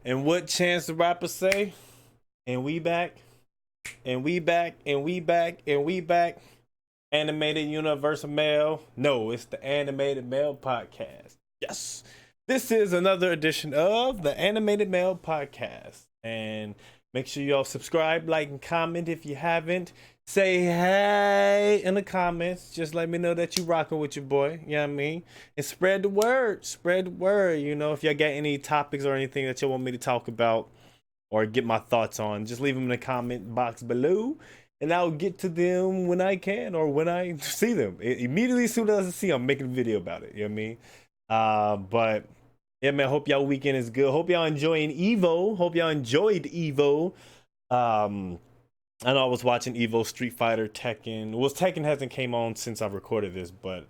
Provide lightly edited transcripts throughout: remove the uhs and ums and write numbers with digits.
And what Chance the Rapper say? And we back, and we back, and we back, and we back. Animated Universal Mail. No, it's the Animated Mail Podcast. Yes. This is another edition of the Animated Mail Podcast. And make sure y'all subscribe, like, and comment if you haven't. Say hey in the comments. Just let me know that you rocking with your boy. You know what I mean? And spread the word. Spread the word. You know, if y'all got any topics or anything that you want me to talk about or get my thoughts on, just leave them in the comment box below. And I'll get to them when I can or when I see them. Immediately as soon as I see them, I'm making a video about it. You know what I mean? But yeah, man, hope y'all weekend is good. Hope y'all enjoying Evo. Hope y'all enjoyed Evo. I know I was watching Evo, Street Fighter, Tekken. Well, Tekken hasn't came on since I recorded this, but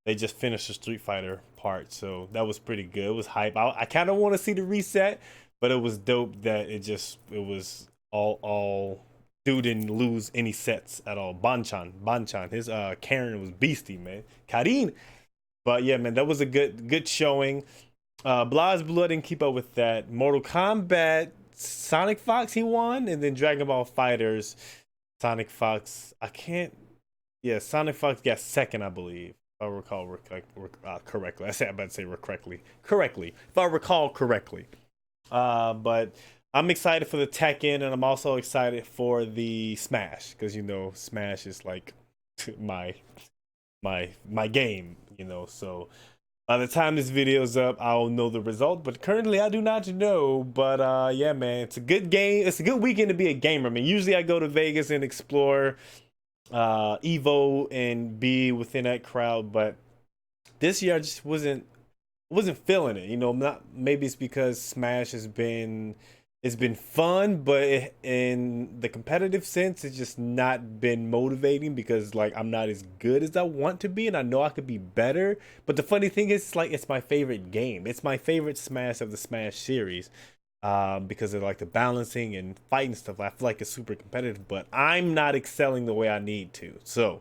they just finished the Street Fighter part, so that was pretty good. It was hype. I kind of want to see the reset, but it was dope that it was all dude didn't lose any sets at all. Banchan, his Karen was beastie, man. Karin. But yeah, man, that was a good showing. Blah's Blue, I didn't keep up with that. Mortal Kombat, Sonic Fox, he won, and then Dragon Ball Fighters, Sonic Fox. I can't. Yeah, Sonic Fox got second, I believe. If I recall correctly. I said I'm about to say correctly. If I recall correctly. But I'm excited for the Tekken, and I'm also excited for the Smash because you know Smash is like my my game. You know, so by the time this video is up, I'll know the result. But currently, I do not know. But yeah, man, it's a good game. It's a good weekend to be a gamer. I mean, usually I go to Vegas and explore Evo and be within that crowd, but this year I just wasn't feeling it. You know, not maybe it's because Smash it's been fun, but in the competitive sense, it's just not been motivating because like I'm not as good as I want to be, and I know I could be better. But the funny thing is, like, it's my favorite game. It's my favorite Smash of the Smash series, because of like the balancing and fighting stuff. I feel like it's super competitive, but I'm not excelling the way I need to. So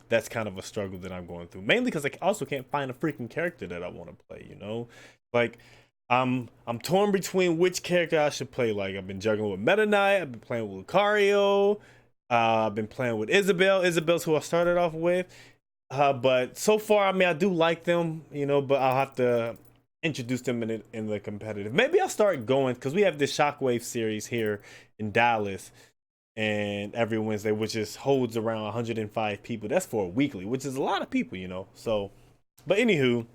that's kind of a struggle that I'm going through. Mainly because I also can't find a freaking character that I want to play. You know, like I'm torn between which character I should play. Like I've been juggling with Meta Knight, I've been playing with Lucario, I've been playing with Isabelle. Isabelle's who I started off with. But so far, I mean, I do like them, you know, but I'll have to introduce them in the competitive. Maybe I'll start going because we have this Shockwave series here in Dallas, and every Wednesday, which is holds around 105 people. That's for a weekly, which is a lot of people, you know. So, but anywho,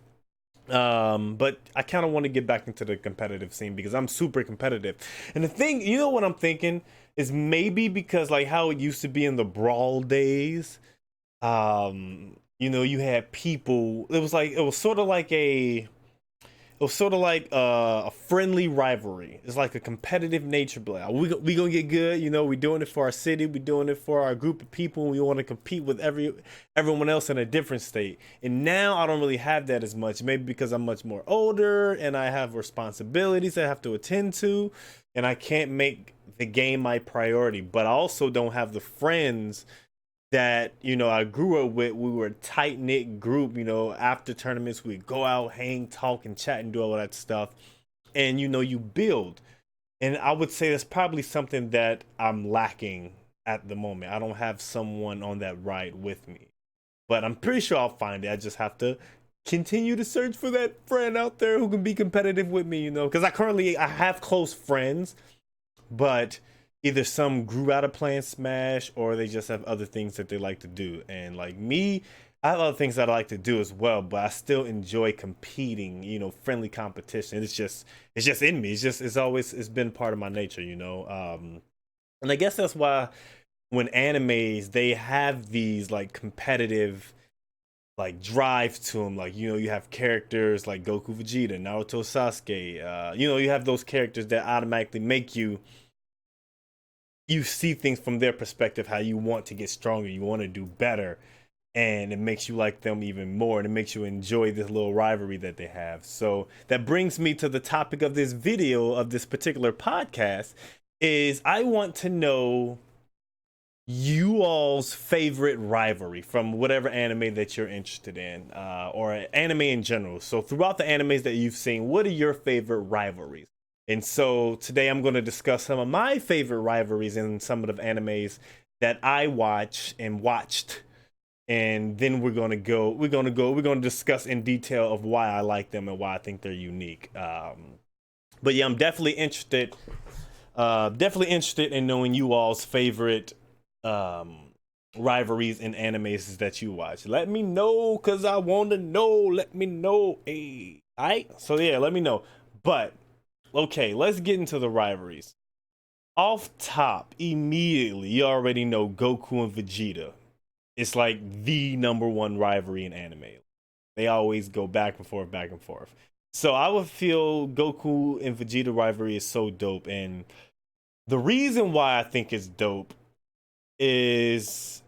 but I kind of want to get back into the competitive scene because I'm super competitive. And the thing, you know, what I'm thinking is maybe because like how it used to be in the brawl days. You know, you had people. It was sort of like a friendly rivalry. It's like a competitive nature. But like, we gonna get good. You know, we doing it for our city. We doing it for our group of people. And we want to compete with everyone else in a different state. And now I don't really have that as much. Maybe because I'm much more older and I have responsibilities I have to attend to, and I can't make the game my priority. But I also don't have the friends that you know I grew up with. We were a tight knit group. You know, after tournaments, we'd go out, hang, talk, and chat, and do all that stuff. And you know, you build. And I would say that's probably something that I'm lacking at the moment. I don't have someone on that ride with me, but I'm pretty sure I'll find it. I just have to continue to search for that friend out there who can be competitive with me. You know, because I have close friends, but either some grew out of playing Smash or they just have other things that they like to do. And like me, I have other things that I like to do as well, but I still enjoy competing, you know, friendly competition. It's just in me. It's been part of my nature, you know. And I guess that's why when animes they have these like competitive like drive to them, like you know you have characters like Goku, Vegeta, Naruto, Sasuke, you know, you have those characters that automatically make you see things from their perspective, how you want to get stronger, you want to do better, and it makes you like them even more, and it makes you enjoy this little rivalry that they have. So that brings me to the topic of this video, of this particular podcast, is I want to know you all's favorite rivalry from whatever anime that you're interested in, or anime in general. So throughout the animes that you've seen, what are your favorite rivalries? And so today I'm going to discuss some of my favorite rivalries in some of the animes that I watch and watched. And then we're going to discuss in detail of why I like them and why I think they're unique. But yeah, I'm definitely interested in knowing you all's favorite um, rivalries and animes that you watch. Let me know, cause I want to know. Let me know. Hey, alright. So yeah, let me know. But okay, let's get into the rivalries. Off top, immediately, you already know Goku and Vegeta. It's like the number one rivalry in anime. They always go back and forth, back and forth. So I would feel Goku and Vegeta rivalry is so dope, and the reason why I think it's dope is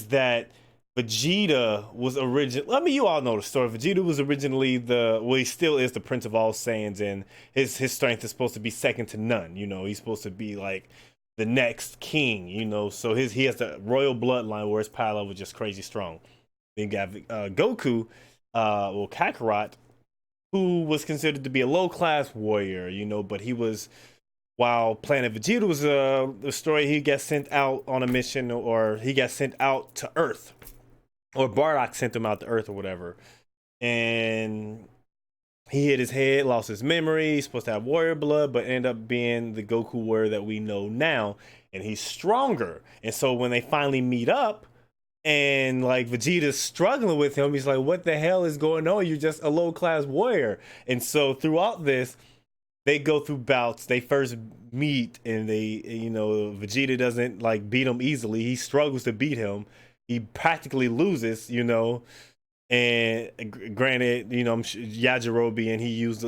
that Vegeta was original. I mean, you all know the story. Vegeta was originally he still is the Prince of all Saiyans, and his strength is supposed to be second to none. You know, he's supposed to be like the next king. You know, so he has the royal bloodline where his power level is just crazy strong. Then you got Goku, Kakarot, who was considered to be a low class warrior. You know, but he was while Planet Vegeta was a story, he gets sent out on a mission, or he got sent out to Earth, or Bardock sent him out to Earth or whatever, and he hit his head, lost his memory. He's supposed to have warrior blood, but ended up being the Goku warrior that we know now, and he's stronger. And so when they finally meet up, and like Vegeta's struggling with him, he's like, "What the hell is going on? You're just a low class warrior." And so throughout this, they go through bouts. They first meet, and Vegeta doesn't like beat him easily. He struggles to beat him. He practically loses, And granted, I'm Yajirobe, and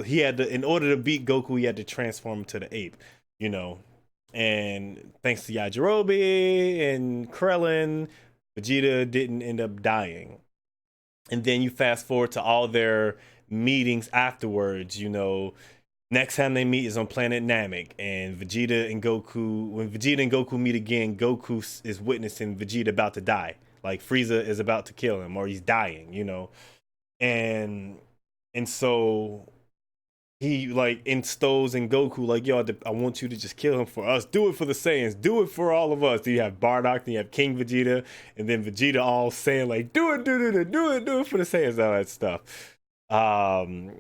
he had to, in order to beat Goku, he had to transform him to the ape, you know. And thanks to Yajirobe and Krillin, Vegeta didn't end up dying. And then you fast forward to all their meetings afterwards, Next time they meet is on planet Namek, and Vegeta and Goku. When Vegeta and Goku meet again, Goku is witnessing Vegeta about to die. Like Frieza is about to kill him, or he's dying, and so he like instills in Goku like, "Yo, I want you to just kill him for us. Do it for the Saiyans. Do it for all of us." Then you have Bardock, then you have King Vegeta, and then Vegeta all saying like, "Do it, do it for the Saiyans," all that stuff. Um,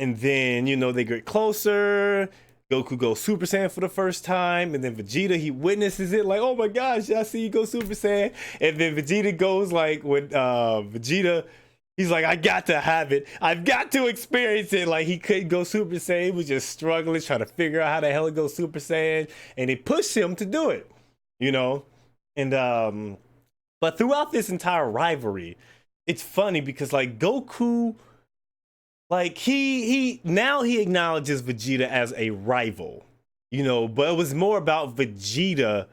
and then they get closer. Goku goes Super Saiyan for the first time, and then Vegeta, he witnesses it like, "Oh my gosh, I see you go Super Saiyan." And then Vegeta goes like, when Vegeta, he's like, "I got to have it. I've got to experience it." Like he couldn't go Super Saiyan, he was just struggling, trying to figure out how the hell to go Super Saiyan, and he pushed him to do it, you know. And but throughout this entire rivalry, it's funny because like Goku, like he now he acknowledges Vegeta as a rival, but it was more about Vegeta,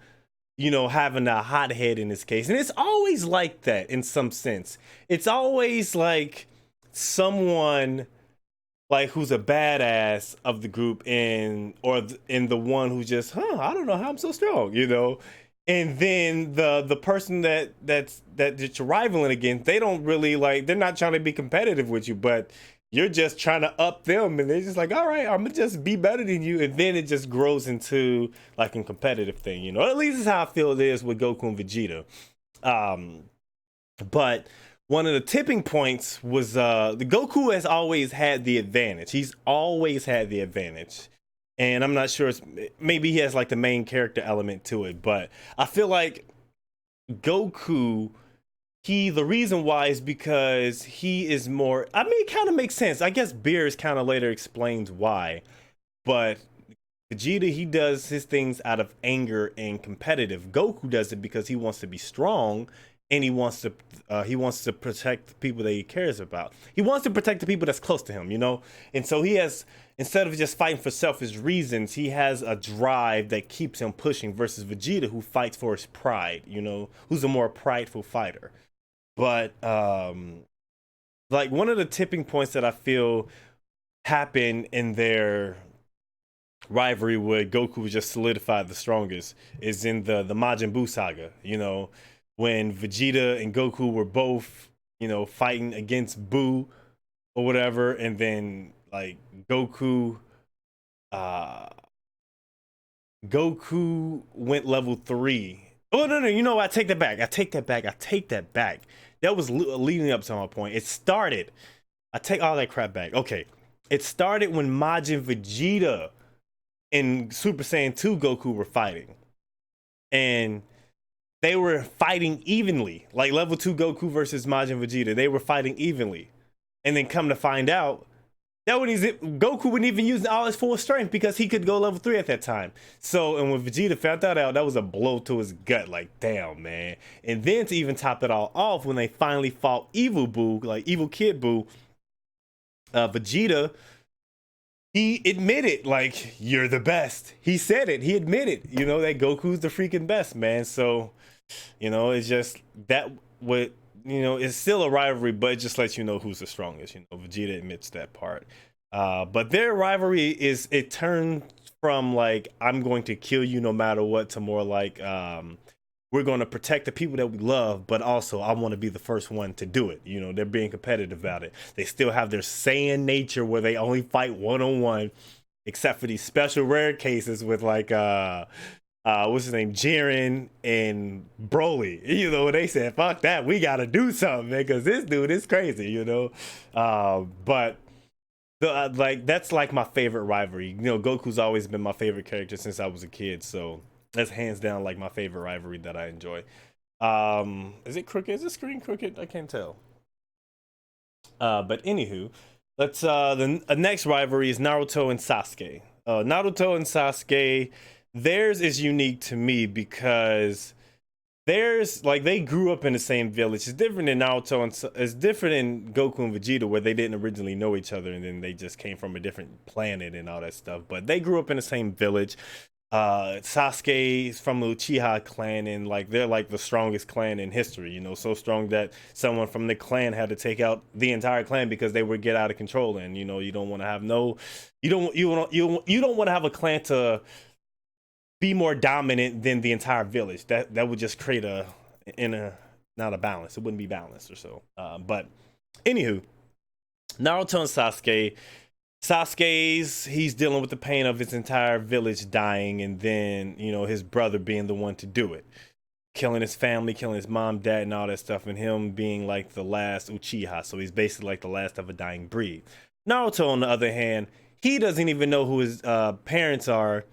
having a hothead in this case. And it's always like that in some sense. It's always like someone like who's a badass of the group, in the one who just, I don't know how I'm so strong. And then the person that you're rivaling against, they don't really like, they're not trying to be competitive with you, but you're just trying to up them, and they're just like, "All right, I'm gonna just be better than you," and then it just grows into like a competitive thing. At least is how I feel it is with Goku and Vegeta. But one of the tipping points was the Goku has always had the advantage. He's always had the advantage, and I'm not sure. Maybe he has like the main character element to it, but I feel like Goku, the reason why is because he is more, I mean, it kind of makes sense. I guess Beers kind of later explains why, but Vegeta, he does his things out of anger and competitive. Goku does it because he wants to be strong, and he wants to protect the people that he cares about. He wants to protect the people that's close to him, And so he has, instead of just fighting for selfish reasons, he has a drive that keeps him pushing, versus Vegeta, who fights for his pride, who's a more prideful fighter. But like one of the tipping points that I feel happened in their rivalry, where Goku was just solidified the strongest, is in the Majin Buu saga. When Vegeta and Goku were both fighting against Buu or whatever, and then like Goku uh Goku went level 3. Oh no, you know what? I take that back. That was leading up to my point. It started. I take all that crap back. Okay. It started when Majin Vegeta and Super Saiyan 2 Goku were fighting. And they were fighting evenly. Like level 2 Goku versus Majin Vegeta. They were fighting evenly. And then come to find out, that when Goku wouldn't even use all his full strength because he could go level 3 at that time. So, and when Vegeta found that out, that was a blow to his gut. Like, damn, man. And then to even top it all off, when they finally fought Evil Boo, like Evil Kid Boo, Vegeta, he admitted, like, you're the best. He said it. He admitted, that Goku's the freaking best, man. So, it's just that what it's still a rivalry, but it just lets you know who's the strongest. Vegeta admits that part. But their rivalry it turned from like, I'm going to kill you no matter what, to more like, we're going to protect the people that we love, but also I want to be the first one to do it. They're being competitive about it. They still have their Saiyan nature where they only fight one-on-one, except for these special rare cases with like what's his name, Jiren and Broly. They said, fuck that, we gotta do something, man, because this dude is crazy. But like, that's like my favorite rivalry. Goku's always been my favorite character since I was a kid, so that's hands down like my favorite rivalry that I enjoy. Is it crooked? Is the screen crooked? I can't tell. But anywho, let's the next rivalry is Naruto and Sasuke. Naruto and Sasuke, theirs is unique to me because theirs, like, they grew up in the same village. It's different in Naruto and it's different in Goku and Vegeta, where they didn't originally know each other and then they just came from a different planet and all that stuff. But they grew up in the same village. Sasuke is from the Uchiha clan, and like, they're like the strongest clan in history, so strong that someone from the clan had to take out the entire clan because they would get out of control. And you don't want to have you don't want to have a clan to be more dominant than the entire village. That would just create not a balance. It wouldn't be balanced or so. But anywho, Naruto and he's dealing with the pain of his entire village dying, and then his brother being the one to do it, killing his family, killing his mom, dad, and all that stuff, and him being like the last Uchiha. So he's basically like the last of a dying breed. Naruto, on the other hand, he doesn't even know who his parents are,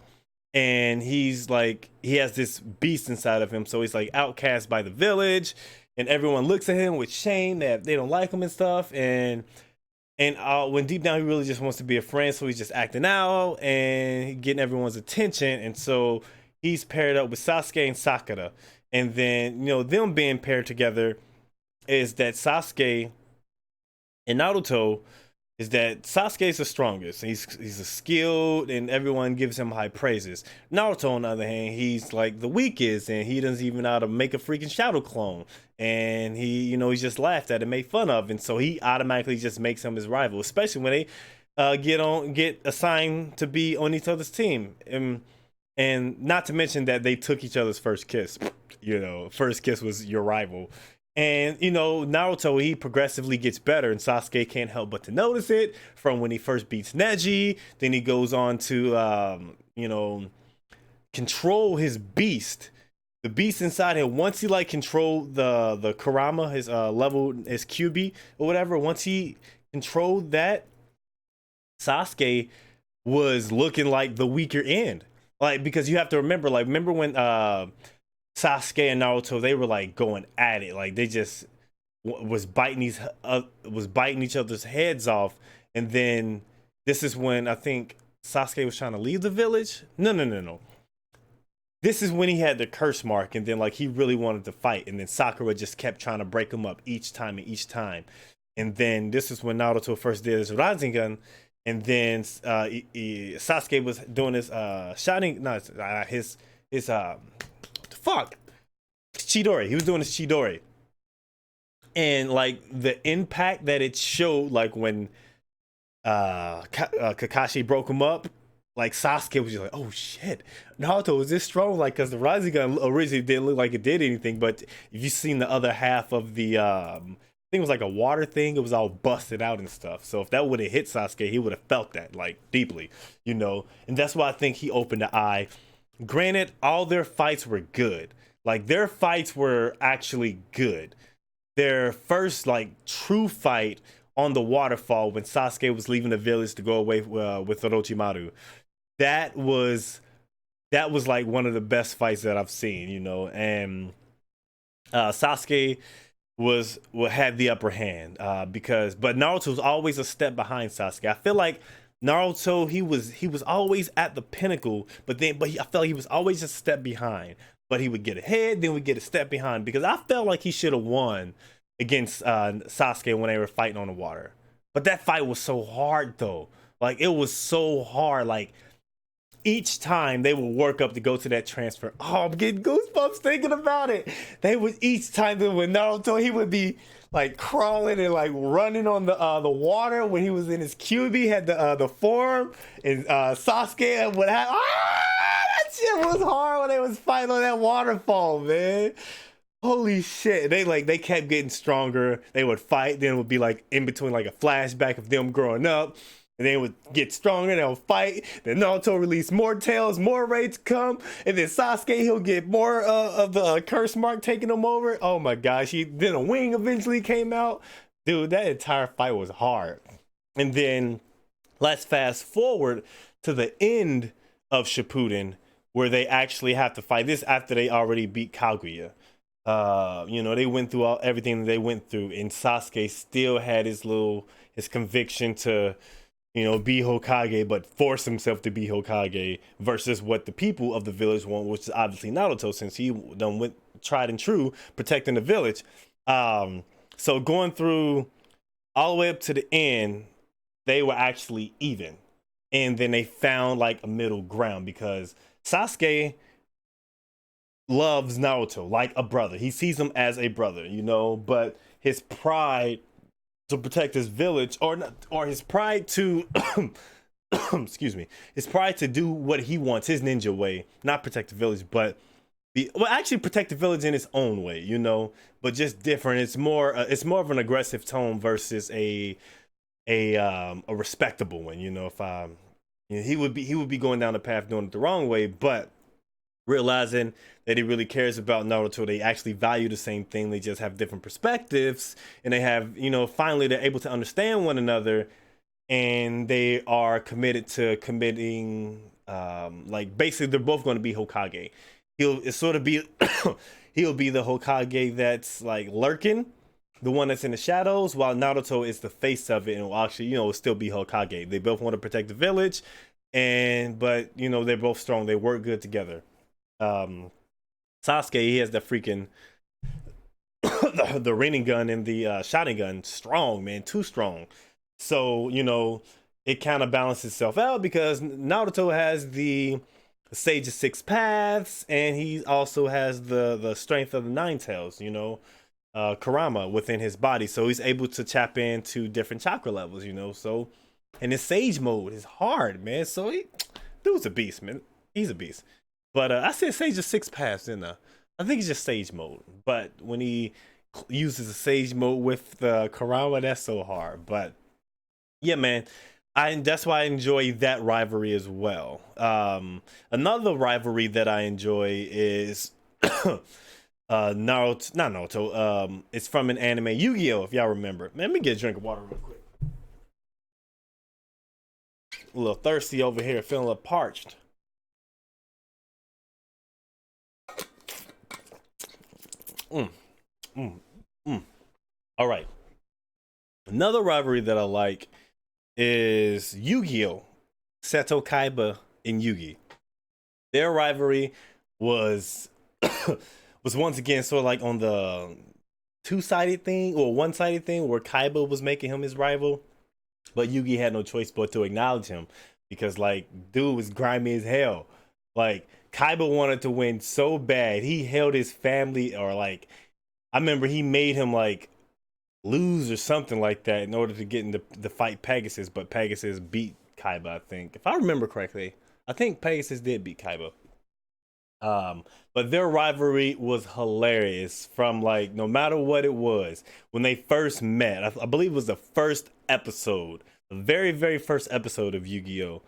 and he's like, he has this beast inside of him, so he's like outcast by the village, and everyone looks at him with shame that they don't like him and stuff. And when deep down he really just wants to be a friend, so he's just acting out and getting everyone's attention. And so he's paired up with Sasuke and Sakura. And then, them being paired together is that Sasuke and Naruto is that Sasuke is the strongest. He's a skilled, and everyone gives him high praises. Naruto, on the other hand, he's like the weakest, and he doesn't even know how to make a freaking shadow clone. And he's just laughed at and made fun of, and so he automatically just makes him his rival, especially when they get assigned to be on each other's team. And not to mention that they took each other's first kiss. First kiss was your rival. And Naruto, he progressively gets better, and Sasuke can't help but to notice it from when he first beats Neji. Then he goes on to control his beast, the beast inside him. Once he like controlled the Kurama, his level, his QB or whatever, once he controlled that, Sasuke was looking like the weaker end. Like, because you have to remember when Sasuke and Naruto, they were like going at it, like they just was biting each other's heads off. And then this is when I think Sasuke was trying to leave the village. No. This is when he had the curse mark, and then like he really wanted to fight, and then Sakura just kept trying to break him up each time. And then this is when Naruto first did his Rasengan, and then Sasuke was doing his Chidori. He was doing his Chidori. And like the impact that it showed, like when Kakashi broke him up, like Sasuke was just like, oh shit, Naruto is this strong? Like, because the Rasengan originally didn't look like it did anything, but if you've seen the other half of the think it was like a water thing. It was all busted out and stuff. So if that would have hit Sasuke, he would have felt that like deeply, you know. And that's why I think he opened the eye. Granted, all their fights were good. Like their fights were actually good. Their first like true fight on the waterfall when Sasuke was leaving the village to go away with Orochimaru. That was like one of the best fights that I've seen, you know. And Sasuke had the upper hand because but Naruto was always a step behind Sasuke. I feel like Naruto he was always at the pinnacle, but I felt like he was always just a step behind. But he would get ahead, then would get a step behind because I felt like he should have won against Sasuke when they were fighting on the water. But that fight was so hard though. Like it was so hard. Like each time they would work up to go to that transfer. Oh, I'm getting goosebumps thinking about it. They would each time that with Naruto, he would be like crawling and like running on the water when he was in his cube. He had the form and Sasuke would have. That shit was hard when they was fighting on that waterfall, man. Holy shit. They kept getting stronger. They would fight, then it would be like in between like a flashback of them growing up. And they would get stronger, they'll fight. Then Naruto release more tails, more raids come. And then Sasuke, he'll get more of the curse mark taking him over. Oh my gosh. Then a wing eventually came out. Dude, that entire fight was hard. And then let's fast forward to the end of Shippuden, where they actually have to fight. This after they already beat Kaguya. You know, they went through everything that they went through, and Sasuke still had his conviction to, you know, be Hokage, but force himself to be Hokage versus what the people of the village want, which is obviously Naruto, since he done went tried and true protecting the village. So going through all the way up to the end, they were actually even, and then they found like a middle ground because Sasuke loves Naruto like a brother. He sees him as a brother, you know, but his pride to protect his village or his pride to excuse me, his pride to do what he wants, his ninja way, not protect the village, but actually protect the village in its own way, you know, but just different. It's more of an aggressive tone versus a respectable one, you know. If you know, he would be going down the path doing it the wrong way, but realizing that he really cares about Naruto, they actually value the same thing. They just have different perspectives, and they have, you know, finally they're able to understand one another, and they are committed to committing. Like basically, they're both going to be Hokage. He'll sort of be he'll be the Hokage that's like lurking, the one that's in the shadows, while Naruto is the face of it and will actually, you know, still be Hokage. They both want to protect the village, but you know, they're both strong. They work good together. Sasuke, he has the freaking the raining gun and the shotting gun. Strong, man, too strong. So, you know, it kind of balances itself out because Naruto has the Sage of Six Paths, and he also has the strength of the Nine Tails, you know, Kurama within his body. So he's able to tap into different chakra levels, you know. So, and his Sage mode is hard, man. So dude's a beast, man. He's a beast. But I said Sage of Six Paths, didn't I? I think it's just Sage mode. But when he uses the Sage mode with the Kurama, that's so hard. But yeah, man, that's why I enjoy that rivalry as well. Another rivalry that I enjoy is Naruto, not Naruto. It's from an anime, Yu-Gi-Oh! If y'all remember. Man, let me get a drink of water real quick. A little thirsty over here, feeling a little parched. All right. Another rivalry that I like is Yu-Gi-Oh! Seto Kaiba and Yugi. Their rivalry was was once again sort of like on the two-sided thing or one-sided thing where Kaiba was making him his rival, but Yugi had no choice but to acknowledge him because like dude was grimy as hell. Like Kaiba wanted to win so bad. He held his family, or like I remember he made him like lose or something like that in order to get into the fight Pegasus, but Pegasus beat Kaiba, I think. If I remember correctly, I think Pegasus did beat Kaiba. Um, but their rivalry was hilarious from like no matter what it was when they first met. I believe it was the first episode, the very first episode of Yu-Gi-Oh.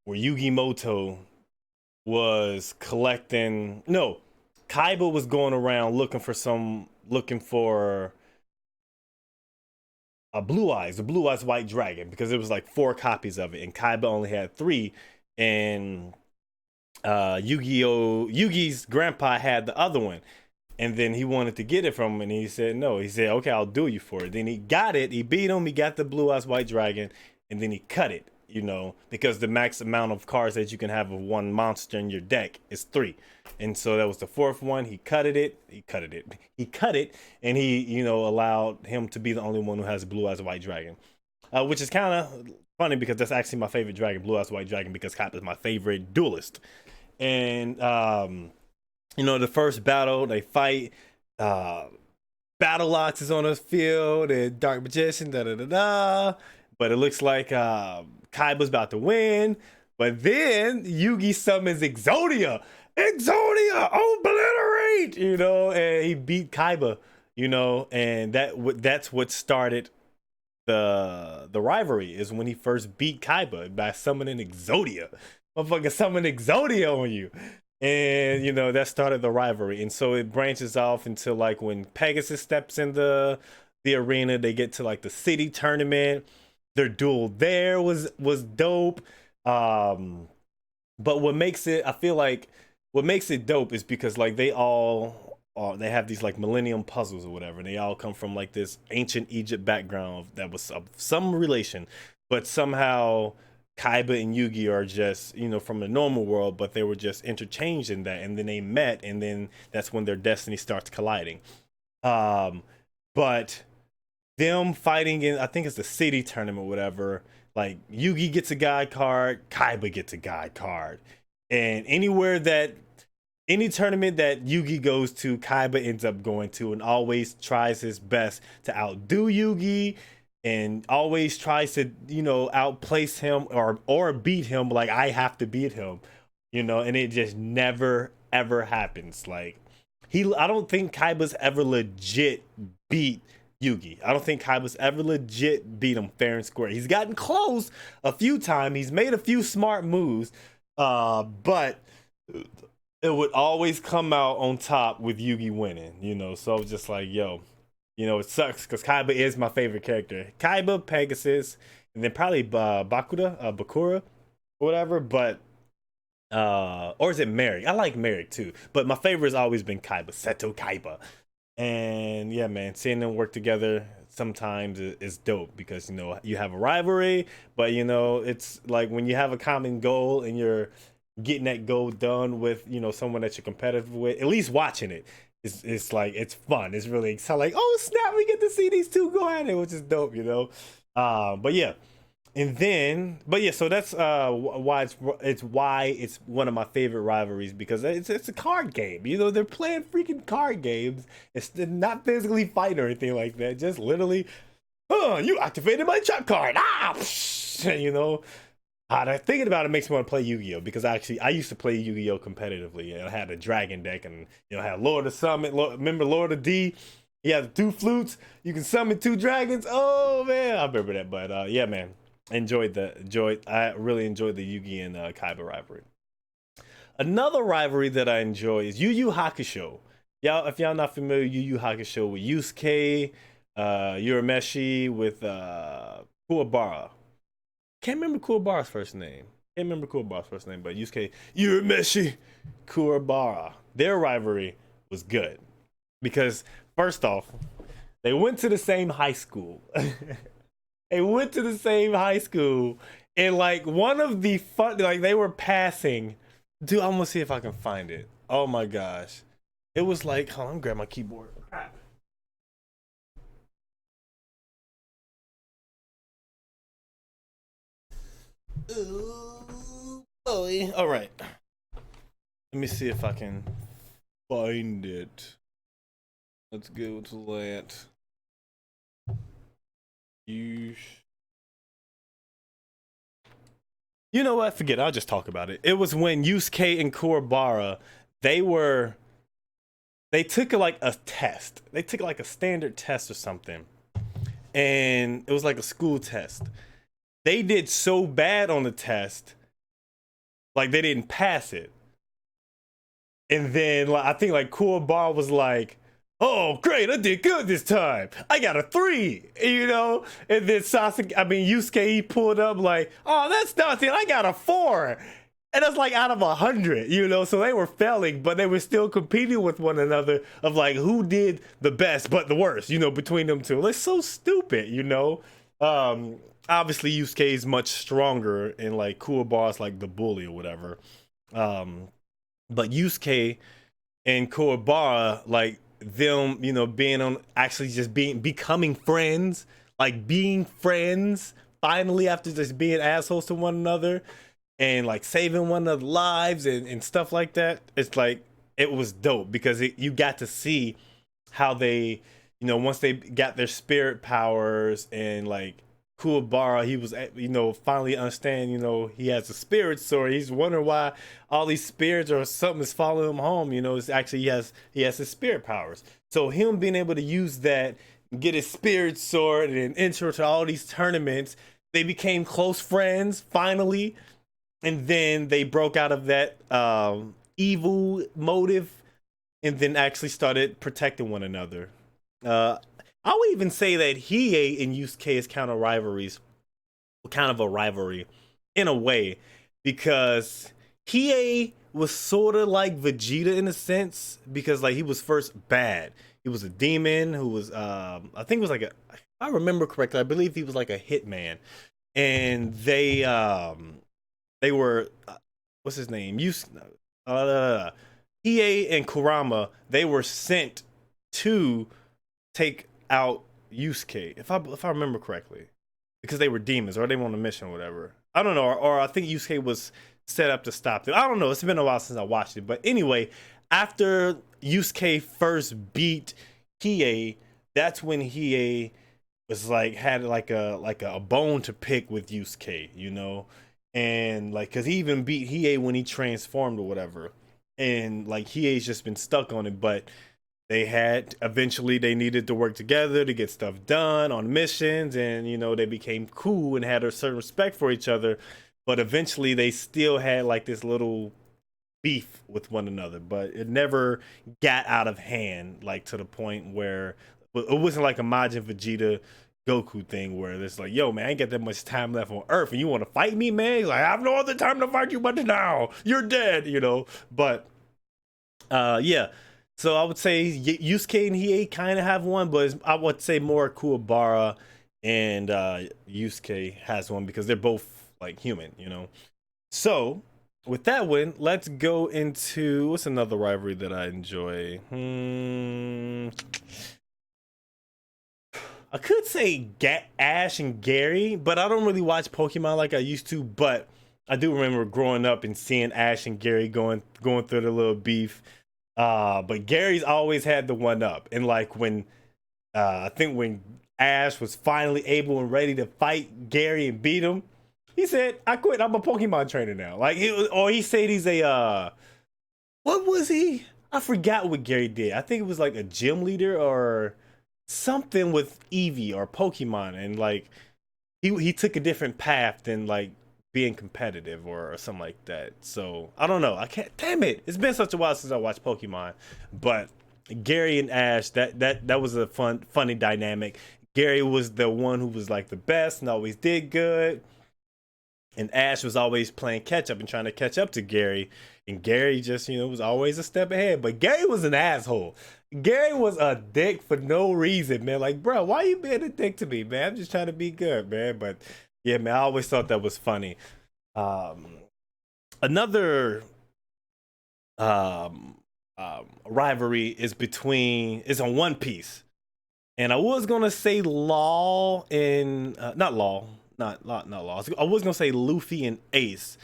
Where Yugi Moto was collecting. No, Kaiba was going around looking for a Blue Eyes White Dragon because it was like four copies of it, and Kaiba only had three, and Yugi's grandpa had the other one, and then he wanted to get it from him, and he said no. He said, "Okay, I'll do you for it." Then he got it. He beat him. He got the Blue Eyes White Dragon, and then he cut it. Because the max amount of cards that you can have of one monster in your deck is three, and so that was the fourth one. He cut it. He cut it. He cut it, and he allowed him to be the only one who has Blue Eyes White Dragon, which is kind of funny because that's actually my favorite dragon, Blue Eyes White Dragon, because Cap is my favorite duelist. And the first battle they fight, uh Battle Locks is on the field and Dark Magician, da da da da. But it looks like Kaiba's about to win. But then Yugi summons Exodia. Exodia, obliterate! And he beat Kaiba, and that's what started the rivalry, is when he first beat Kaiba by summoning Exodia. Motherfucker summoned Exodia on you. And that started the rivalry. And so it branches off into like when Pegasus steps in the arena, they get to like the city tournament. Their duel there was dope. But what makes it, I feel like what makes it dope is because like they have these like millennium puzzles or whatever, and they all come from like this ancient Egypt background that was of some relation, but somehow Kaiba and Yugi are just from the normal world, but they were just interchanged in that, and then they met, and then that's when their destiny starts colliding. Um, but them fighting in, I think it's the city tournament, or whatever. Like Yugi gets a guide card, Kaiba gets a guide card, and any tournament that Yugi goes to, Kaiba ends up going to, and always tries his best to outdo Yugi, and always tries to outplace him or beat him. Like, I have to beat him, and it just never ever happens. Like, I don't think Kaiba's ever legit beat Yugi. I don't think Kaiba's ever legit beat him fair and square. He's gotten close a few times. He's made a few smart moves, but it would always come out on top with Yugi winning. So I was just like, yo, it sucks because Kaiba is my favorite character. Kaiba, Pegasus, and then probably Bakura, or whatever. But or is it Merrick? I like Merrick too, but my favorite has always been Kaiba, Seto Kaiba. And yeah, man, seeing them work together sometimes is dope because you have a rivalry, but it's like when you have a common goal and you're getting that goal done with someone that you're competitive with, at least watching it, it's like it's fun. It's really exciting. Like, oh snap, we get to see these two go at it, which is dope. But yeah, and then, but yeah, so that's why it's one of my favorite rivalries, because it's a card game. They're playing freaking card games. It's not physically fighting or anything like that. Just literally, oh, you activated my trap card. Thinking about it makes me want to play Yu-Gi-Oh, because I used to play Yu-Gi-Oh competitively, and I had a dragon deck, and I had Lord of Summit. Remember Lord of D? He had two flutes. You can summon two dragons. Oh man, I remember that. But yeah, man, I really enjoyed the Yugi and Kaiba rivalry. Another rivalry that I enjoy is Yu Yu Hakusho. If y'all not familiar, Yu Yu Hakusho with Yusuke, Urameshi, with Kuwabara. Can't remember Kuwabara's first name. But Yusuke, Urameshi, Kuwabara. Their rivalry was good because first off, they went to the same high school. They went to the same high school, and like one of the fun, like they were passing. Dude, I'm gonna see if I can find it. Oh my gosh, it was like, hold on, I'm grab my keyboard. Ooh, boy. All right, let me see if I can find it. Let's go to that. You You know what? Forget it. I'll just talk about it. It was when Yusuke and Kuwabara, they were they took like a test. They took like a standard test or something. And it was like a school test. They did so bad on the test, like they didn't pass it. And then like, I think like Kuwabara was like, "Oh, great! I did good this time. I got a 3." You know. And then Yusuke, he pulled up like, "Oh, that's nothing. I got a 4." And that's like out of 100, you know. So they were failing, but they were still competing with one another of like who did the best but the worst, you know, between them two. It's so stupid, you know. Obviously Yusuke is much stronger, and like Kuwabara's like the bully or whatever. Um, but Yusuke and Kuwabara, like them, you know, being on actually just becoming friends, like being friends finally after just being assholes to one another and like saving one of the lives and stuff like that. It's like it was dope because you got to see how they, you know, once they got their spirit powers and like Kuwabara, he was, you know, finally understand, you know, he has a spirit sword. He's wondering why all these spirits or something is following him home. You know, it's actually he has his spirit powers. So him being able to use that, get his spirit sword, and enter to all these tournaments, they became close friends finally, and then they broke out of that evil motive, and then actually started protecting one another. Uh, I would even say that Hiei and Yusuke is kind of a rivalry in a way, because Hiei was sort of like Vegeta in a sense, because like he was first bad. He was a demon who was, I think it was like if I remember correctly, I believe he was like a hitman, and they were what's his name? Hiei and Kurama. They were sent to take out Yusuke, if I remember correctly, because they were demons or they were on a mission or whatever. I don't know, or I think Yusuke was set up to stop them. I don't know. It's been a while since I watched it, but anyway, after Yusuke first beat Hiei, that's when Hiei was like had like a bone to pick with Yusuke, you know, and like because he even beat Hiei when he transformed or whatever, and like Hiei's just been stuck on it, but they needed to work together to get stuff done on missions, and you know they became cool and had a certain respect for each other, but eventually they still had like this little beef with one another, but it never got out of hand, like to the point where it wasn't like a Majin Vegeta Goku thing where it's like, yo man, I ain't got that much time left on Earth and you want to fight me, man. He's like, I have no other time to fight you but now, you're dead, you know. But yeah, so I would say Yusuke and Hiei kind of have one, but I would say more Kuwabara and Yusuke has one because they're both like human, you know. So with that one, let's go into what's another rivalry that I enjoy. I could say Ash and Gary, but I don't really watch Pokemon like I used to. But I do remember growing up and seeing Ash and Gary going through the little beef. But Gary's always had the one up, and like when I think when Ash was finally able and ready to fight Gary and beat him, he said, "I quit. I'm a Pokemon trainer now." Like, or he said he's a what was he? I forgot what Gary did. I think it was like a gym leader or something with Eevee or Pokemon, and like he took a different path than like being competitive or something like that. So I don't know. I can't. Damn it! It's been such a while since I watched Pokemon, but Gary and Ash, that was a funny dynamic. Gary was the one who was like the best and always did good, and Ash was always playing catch up and trying to catch up to Gary. And Gary just, you know, was always a step ahead. But Gary was an asshole. Gary was a dick for no reason, man. Like, bro, why you being a dick to me, man? I'm just trying to be good, man. But yeah, man, I always thought that was funny. Um, Another rivalry is on One Piece, and I was gonna say Law and not Law, not Law. I was gonna say Luffy and Ace,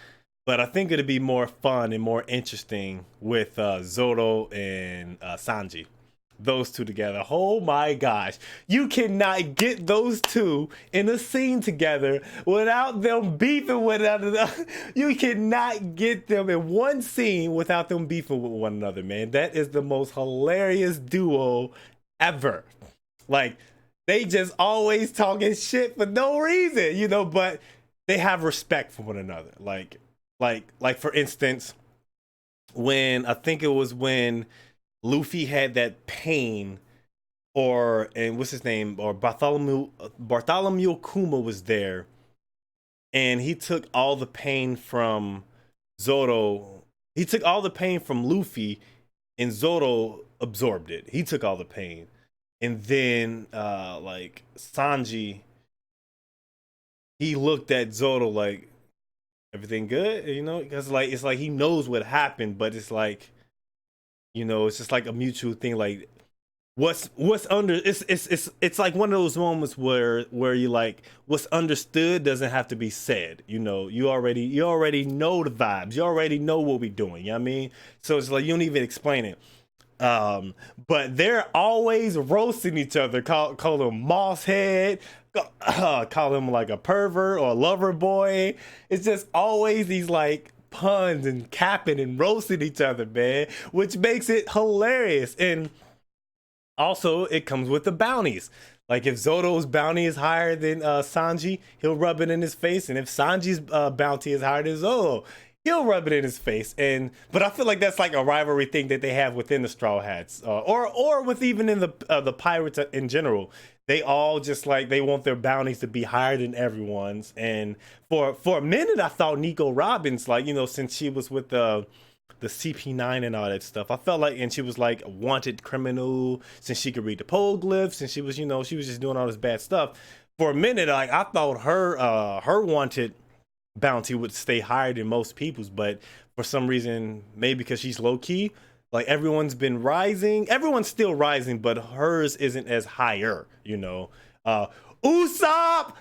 but I think it'd be more fun and more interesting with Zoro and Sanji, those two together. Oh my gosh. You cannot get those two in a scene together without them beefing with one another. You cannot get them in one scene without them beefing with one another, man. That is the most hilarious duo ever. Like, they just always talking shit for no reason, you know, but they have respect for one another. Like for instance, when I think it was when Luffy had that pain, and what's his name, or Bartholomew Kuma was there, and he took all the pain from Zoro. He took all the pain from Luffy, and Zoro absorbed it. He took all the pain, and then like Sanji, he looked at Zoro like, everything good, you know, because like it's like he knows what happened, but it's like, you know, it's just like a mutual thing. Like what's under it's like one of those moments where you like, what's understood doesn't have to be said, you know. You already know the vibes, you already know what we're doing, you know what I mean? So it's like you don't even explain it. But they're always roasting each other, call them moss head, call him like a pervert or a lover boy. It's just always these like puns and capping and roasting each other, man, which makes it hilarious. And also, it comes with the bounties. Like if Zoro's bounty is higher than Sanji, he'll rub it in his face, and if Sanji's bounty is higher than Zoro, he'll rub it in his face. But I feel like that's like a rivalry thing that they have within the Straw Hats, or with even in the pirates in general. They all just like, they want their bounties to be higher than everyone's. And for a minute, I thought Nico Robbins, like, you know, since she was with the CP9 and all that stuff, I felt like, and she was like a wanted criminal since she could read the polyglyphs, and she was, you know, she was just doing all this bad stuff. For a minute, like I thought her wanted bounty would stay higher than most people's, but for some reason, maybe because she's low key, like everyone's been rising, everyone's still rising, but hers isn't as higher, you know. Usopp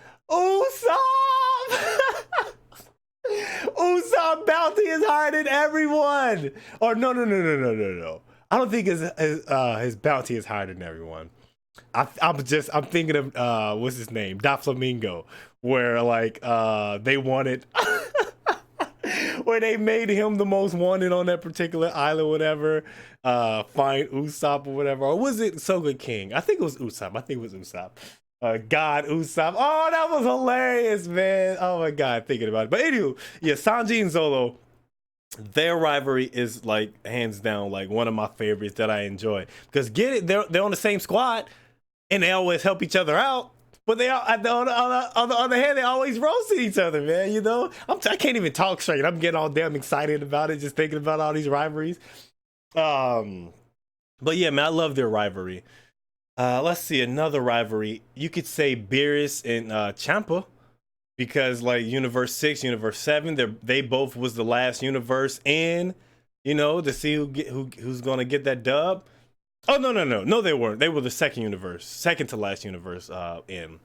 Usopp bounty is higher than everyone. Or no. I don't think his bounty is higher than everyone. I'm thinking of what's his name, Doflamingo, where like they wanted where they made him the most wanted on that particular island, whatever. Find Usopp or whatever, or was it Soga King? I think it was Usopp. God, Usopp. Oh, that was hilarious, man. Oh my god, thinking about it. But anyway, yeah, Sanji and Zolo, their rivalry is like hands down like one of my favorites that I enjoy. Because get it, they're on the same squad and they always help each other out. But they are, on the other hand, they always roasting each other, man. You know, I can't even talk straight. I'm getting all damn excited about it, just thinking about all these rivalries. But yeah, man, I love their rivalry. Let's see, another rivalry. You could say Beerus and Champa, because like Universe 6, Universe 7, they both was the last universe in, you know, to see who's gonna get that dub. Oh no, they weren't. They were the second universe, second to last universe in.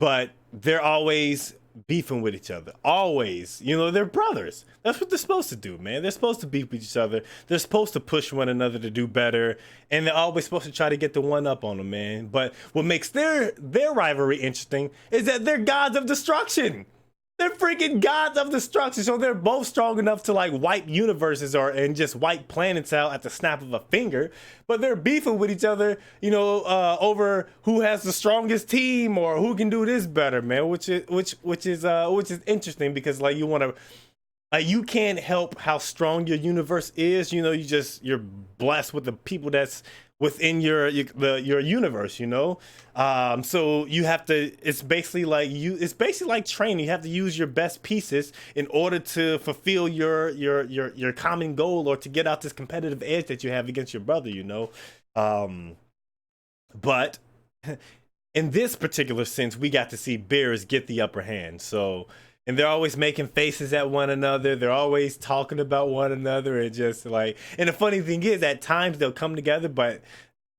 But they're always beefing with each other. Always. You know, they're brothers. That's what they're supposed to do, man. They're supposed to beef with each other. They're supposed to push one another to do better. And they're always supposed to try to get the one up on them, man. But what makes their rivalry interesting is that they're gods of destruction. They're freaking gods of destruction. So they're both strong enough to like wipe universes and just wipe planets out at the snap of a finger. But they're beefing with each other, you know, over who has the strongest team or who can do this better, man. Which is interesting, because like you want to. You can't help how strong your universe is. You know, you're blessed with the people that's within your universe, you know. So you have to. It's basically like training. You have to use your best pieces in order to fulfill your common goal, or to get out this competitive edge that you have against your brother, you know. But in this particular sense, we got to see Beerus get the upper hand. So. And they're always making faces at one another. They're always talking about one another, and just like. And the funny thing is, at times they'll come together, but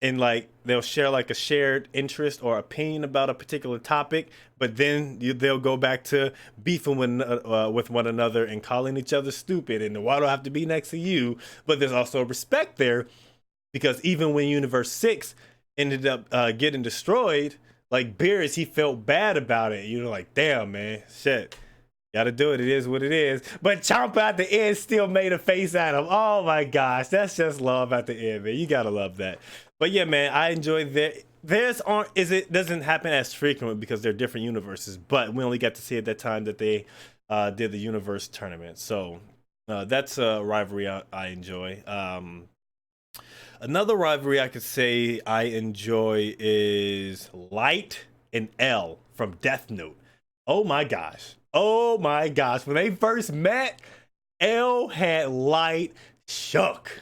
like they'll share like a shared interest or opinion about a particular topic. But then they'll go back to beefing with one another and calling each other stupid. And why do I have to be next to you? But there's also respect there, because even when Universe 6 ended up getting destroyed, like Beerus, he felt bad about it. You know, like, damn, man, shit. Gotta do it. It is what it is. But Champa at the end still made a face at him. Oh my gosh, that's just love at the end, man. You gotta love that. But yeah, man, I enjoyed that. Theirs aren't is it doesn't happen as frequent because they're different universes. But we only got to see at that time that they did the universe tournament. So that's a rivalry I enjoy. Another rivalry I could say I enjoy is Light and L from Death Note. Oh my gosh. Oh my gosh. When they first met, L had Light shook.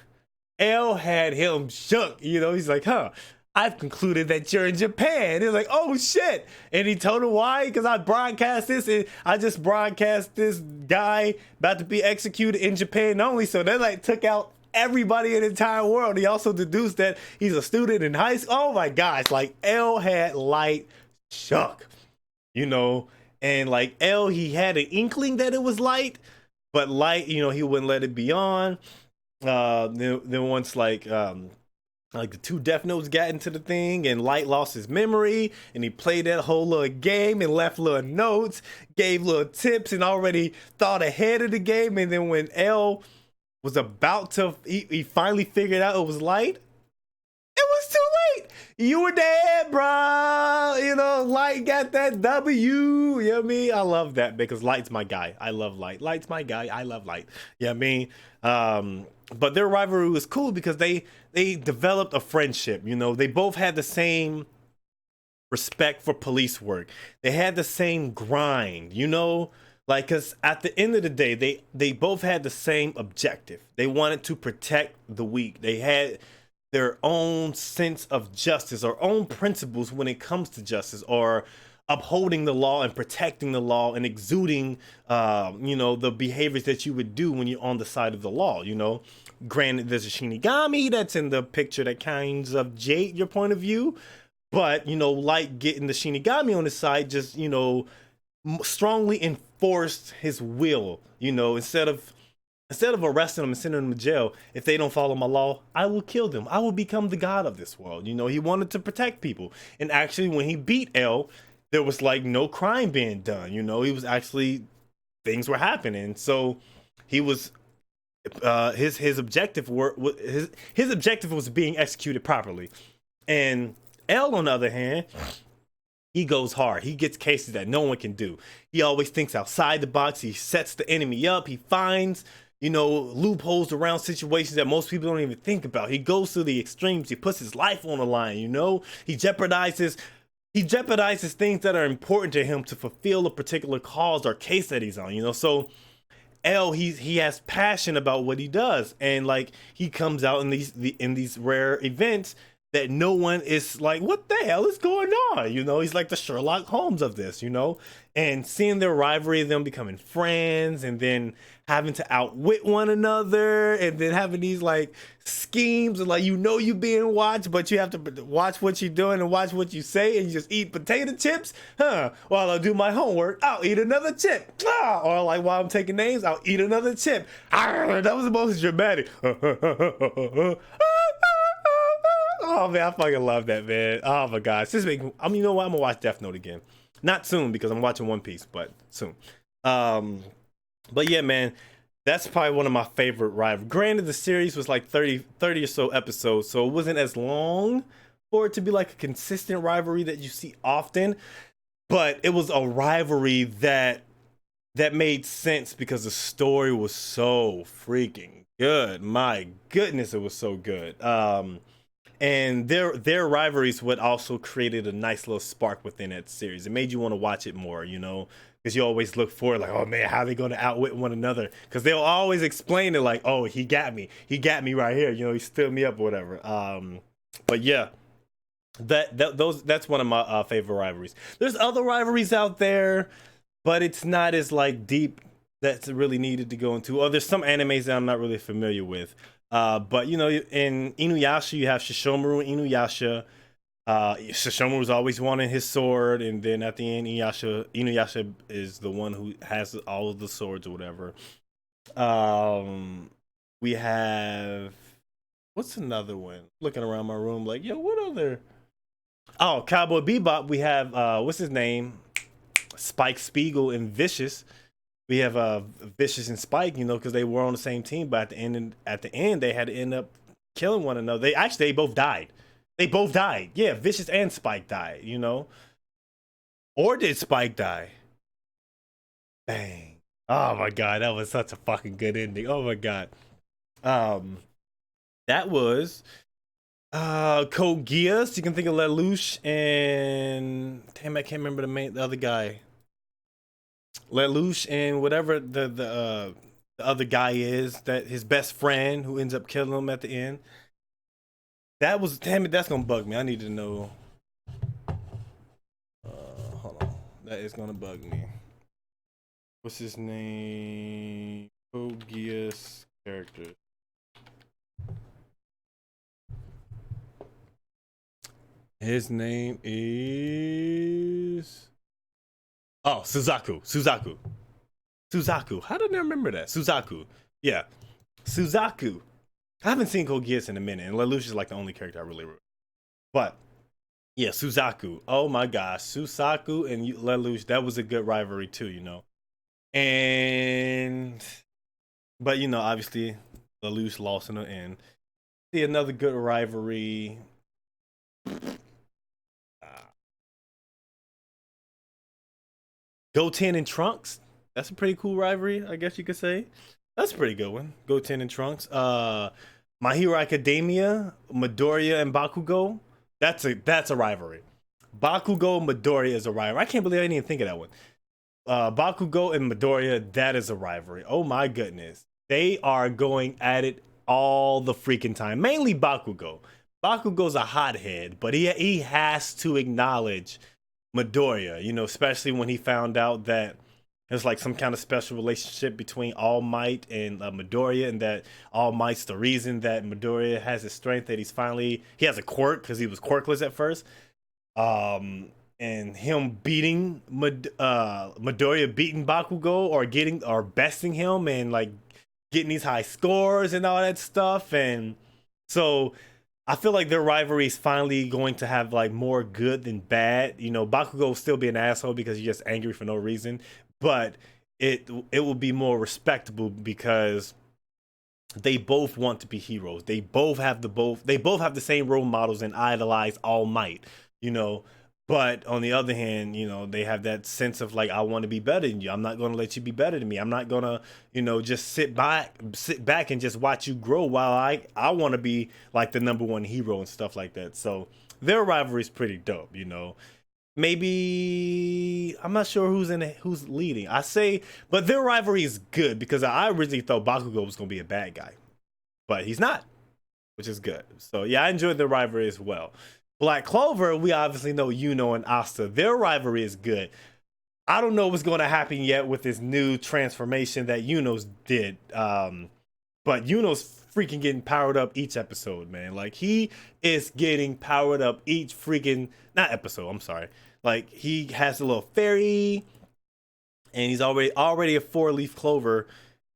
L had him shook. You know, he's like, huh, I've concluded that you're in Japan. He's like, oh shit. And he told him why? Because I broadcast this and I just broadcast this guy about to be executed in Japan only. So they like took out everybody in the entire world. He also deduced that he's a student in high school. Oh my gosh. Like L had Light shook, you know, and like L, he had an inkling that it was Light, but Light, you know, he wouldn't let it be on. Then once like the two Death Notes got into the thing and Light lost his memory and he played that whole little game and left little notes, gave little tips and already thought ahead of the game. And then when L was about to, he finally figured out it was Light, it was too late. You were dead, bro. You know, Light got that W. You know what I mean? I love that because Light's my guy. I love Light. Light's my guy. I love Light. You know what I mean? But their rivalry was cool because they developed a friendship. You know, they both had the same respect for police work. They had the same grind, you know? Like, because at the end of the day, they both had the same objective. They wanted to protect the weak. They had their own sense of justice or own principles when it comes to justice or upholding the law and protecting the law and exuding you know, the behaviors that you would do when you're on the side of the law. You know, granted there's a Shinigami that's in the picture that kinds of jade your point of view, but you know, like getting the Shinigami on his side just, you know, strongly enforced his will. You know, instead of arresting them and sending them to jail, if they don't follow my law, I will kill them. I will become the god of this world. You know, he wanted to protect people. And actually, when he beat L, there was like no crime being done. You know, he was actually, things were happening. So he was, his objective his objective was being executed properly. And L, on the other hand, he goes hard. He gets cases that no one can do. He always thinks outside the box. He sets the enemy up. He finds, you know, loopholes around situations that most people don't even think about. He goes to the extremes. He puts his life on the line, you know? He jeopardizes things that are important to him to fulfill a particular cause or case that he's on, you know? So L, he has passion about what he does. And like he comes out in these rare events that no one is like, what the hell is going on? You know, he's like the Sherlock Holmes of this, you know? And seeing their rivalry, them becoming friends, and then having to outwit one another, and then having these like schemes, and like, you know, you being watched, but you have to watch what you're doing and watch what you say, and you just eat potato chips, huh? While I do my homework, I'll eat another chip. Or like while I'm taking names, I'll eat another chip. That was the most dramatic. Oh man, I fucking love that, man. Oh my gosh, this make, you know what? I'm gonna watch Death Note again. Not soon because I'm watching One Piece, but soon. But yeah, man, that's probably one of my favorite rivalries. Granted, the series was like 30 or so episodes, so it wasn't as long for it to be like a consistent rivalry that you see often. But it was a rivalry that made sense because the story was so freaking good. My goodness, it was so good. And their rivalries would also created a nice little spark within that series. It made you want to watch it more, you know, because you always look forward like, oh man, how are they going to outwit one another? Because they'll always explain it like, oh, he got me right here, you know, he stood me up or whatever. But yeah, that's one of my favorite rivalries. There's other rivalries out there, but it's not as like deep that's really needed to go into. Oh, there's some animes that I'm not really familiar with. But you know, in Inuyasha, you have Shishomaru and Inuyasha. Shishomaru was always wanting his sword, and then at the end, Inuyasha is the one who has all of the swords or whatever. We have What's another one? Looking around my room, like, yo, what other? Oh, Cowboy Bebop. We have what's his name? Spike Spiegel and Vicious. We have Vicious and Spike, you know, because they were on the same team, but at the end they had to end up killing one another. They both died. They both died. Yeah, Vicious and Spike died, you know. Or did Spike die? Bang. Oh my god, that was such a fucking good ending. Oh my god. Um that was Code Geass. You can think of Lelouch and damn, I can't remember the other guy. Lelouch and whatever the other guy is, that his best friend who ends up killing him at the end. That was, damn it, that's gonna bug me. I need to know. Hold on, that is gonna bug me. What's his name? Code Geass character. His name is Suzaku. How did I remember that? Suzaku. Yeah, Suzaku. I haven't seen Code Geass in a minute, and Lelouch is like the only character I really wrote. But yeah, Suzaku. Oh my gosh, Suzaku and Lelouch. That was a good rivalry too, you know. And but you know, obviously, Lelouch lost in the end. See another good rivalry. Goten and Trunks. That's a pretty cool rivalry, I guess you could say. That's a pretty good one. Goten and Trunks. My Hero Academia, Midoriya and Bakugo. That's a rivalry. Bakugo and Midoriya is a rivalry. I can't believe I didn't even think of that one. Bakugo and Midoriya, that is a rivalry. Oh my goodness. They are going at it all the freaking time. Mainly Bakugo. Bakugo's a hothead, but he has to acknowledge Midoriya, you know, especially when he found out that there's like some kind of special relationship between All Might and Midoriya, and that All Might's the reason that Midoriya has his strength, that he has a quirk because he was quirkless at first. And him beating Midoriya beating Bakugo, or besting him, and like getting these high scores and all that stuff. And so I feel like their rivalry is finally going to have like more good than bad. You know, Bakugo will still be an asshole because he's just angry for no reason, but it will be more respectable because they both want to be heroes. They both have the same role models and idolize All Might, you know. But on the other hand, you know, they have that sense of like, I want to be better than you. I'm not going to let you be better than me. I'm not going to, you know, just sit back and just watch you grow while I want to be like the number one hero and stuff like that. So their rivalry is pretty dope, you know. Maybe I'm not sure who's leading. But their rivalry is good because I originally thought Bakugo was going to be a bad guy, but he's not, which is good. So yeah, I enjoyed the rivalry as well. Black Clover, we obviously know Yuno and Asta. Their rivalry is good. I don't know what's going to happen yet with this new transformation that Yuno's did. But Yuno's freaking getting powered up each episode, man. Like he is getting powered up each freaking not episode. I'm sorry. Like he has a little fairy, and he's already a 4-leaf clover,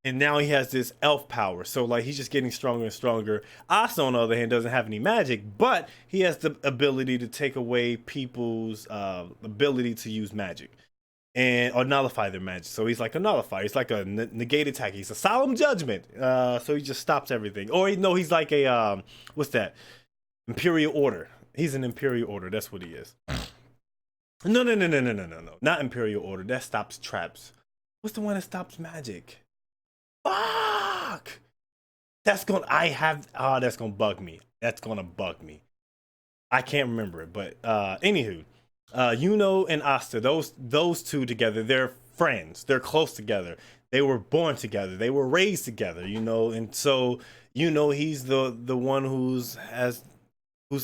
and now he has this elf power. So like he's just getting stronger and stronger. Asa, on the other hand, doesn't have any magic, but he has the ability to take away people's ability to use magic and or nullify their magic. So he's like a nullifier. He's like a negate attack. He's a solemn judgment. So he just stops everything. Or no, he's like a what's that? Imperial Order. He's an Imperial Order. That's what he is. No, no. Not Imperial Order. That stops traps. What's the one that stops magic? Fuck! That's gonna bug me. That's gonna bug me. I can't remember it, but anywho, Yuno and Asta, those two together, they're friends. They're close together. They were born together. They were raised together, you know, and so you know he's the one who's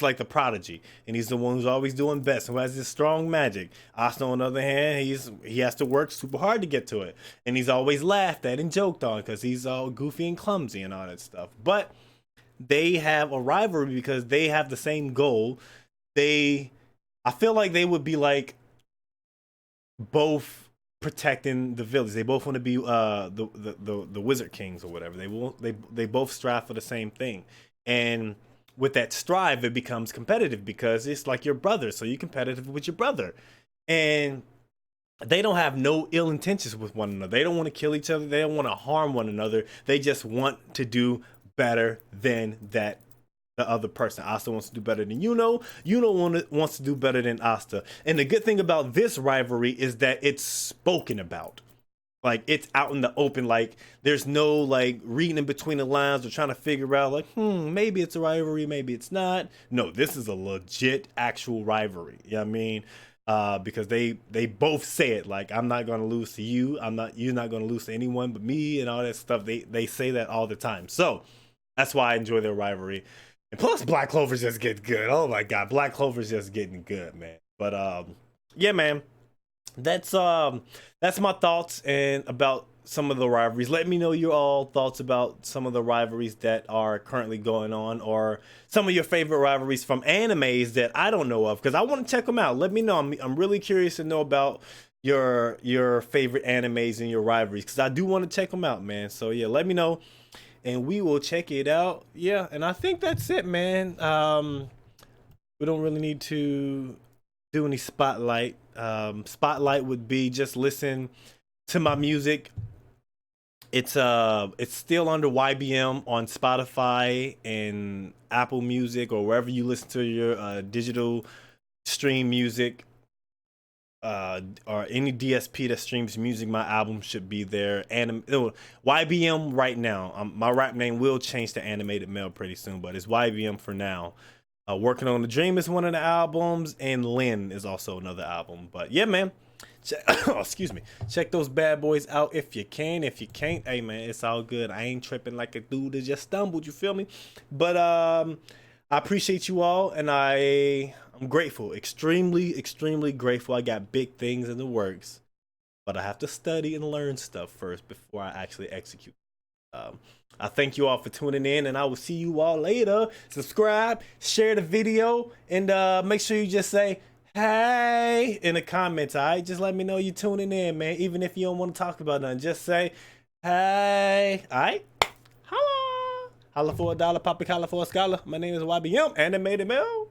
like the prodigy, and he's the one who's always doing best, who has this strong magic. Asta, on the other hand, he has to work super hard to get to it, and he's always laughed at and joked on because he's all goofy and clumsy and all that stuff. But they have a rivalry because they have the same goal. I feel like they would be like both protecting the village. They both want to be the Wizard Kings or whatever. They both strive for the same thing. And with that strive, it becomes competitive because it's like your brother, so you're competitive with your brother. And they don't have no ill intentions with one another. They don't want to kill each other. They don't want to harm one another. They just want to do better than that the other person. Asta wants to do better than Yuno. Yuno wants to do better than Asta. And the good thing about this rivalry is that it's spoken about. Like, it's out in the open. Like, there's no like reading in between the lines or trying to figure out like, maybe it's a rivalry, maybe it's not. No, this is a legit actual rivalry. You know what I mean? Because they both say it, like, I'm not gonna lose to you. You're not gonna lose to anyone but me, and all that stuff. They say that all the time. So that's why I enjoy their rivalry. And plus, Black Clover's just getting good. Oh my god, Black Clover's just getting good, man. But yeah, man. That's my thoughts and about some of the rivalries. Let me know your all thoughts about some of the rivalries that are currently going on, or some of your favorite rivalries from animes that I don't know of, because I want to check them out. Let me know. I'm really curious to know about your favorite animes and your rivalries, because I do want to check them out, man. So yeah, let me know and we will check it out. Yeah, and I think that's it, man. We don't really need to do any spotlight. Spotlight would be just listen to my music. It's still under YBM on Spotify and Apple Music, or wherever you listen to your digital stream music, or any DSP that streams music. My album should be there. YBM right now. My rap name will change to Animated Male pretty soon, but it's YBM for now. Working on The Dream is one of the albums, and Lynn is also another album. But yeah, man, excuse me, check those bad boys out if you can. If you can't, hey man, it's all good. I ain't tripping like a dude that just stumbled, you feel me? But I appreciate you all, and I'm grateful, extremely grateful. I got big things in the works, but I have to study and learn stuff first before I actually execute. I thank you all for tuning in, and I will see you all later. Subscribe, share the video, and make sure you just say hey in the comments. All right, just let me know you tuning in, man. Even if you don't want to talk about nothing, just say hey. All right, holla for $1, pop a collar for a scholar. My name is YBM, Animated Male.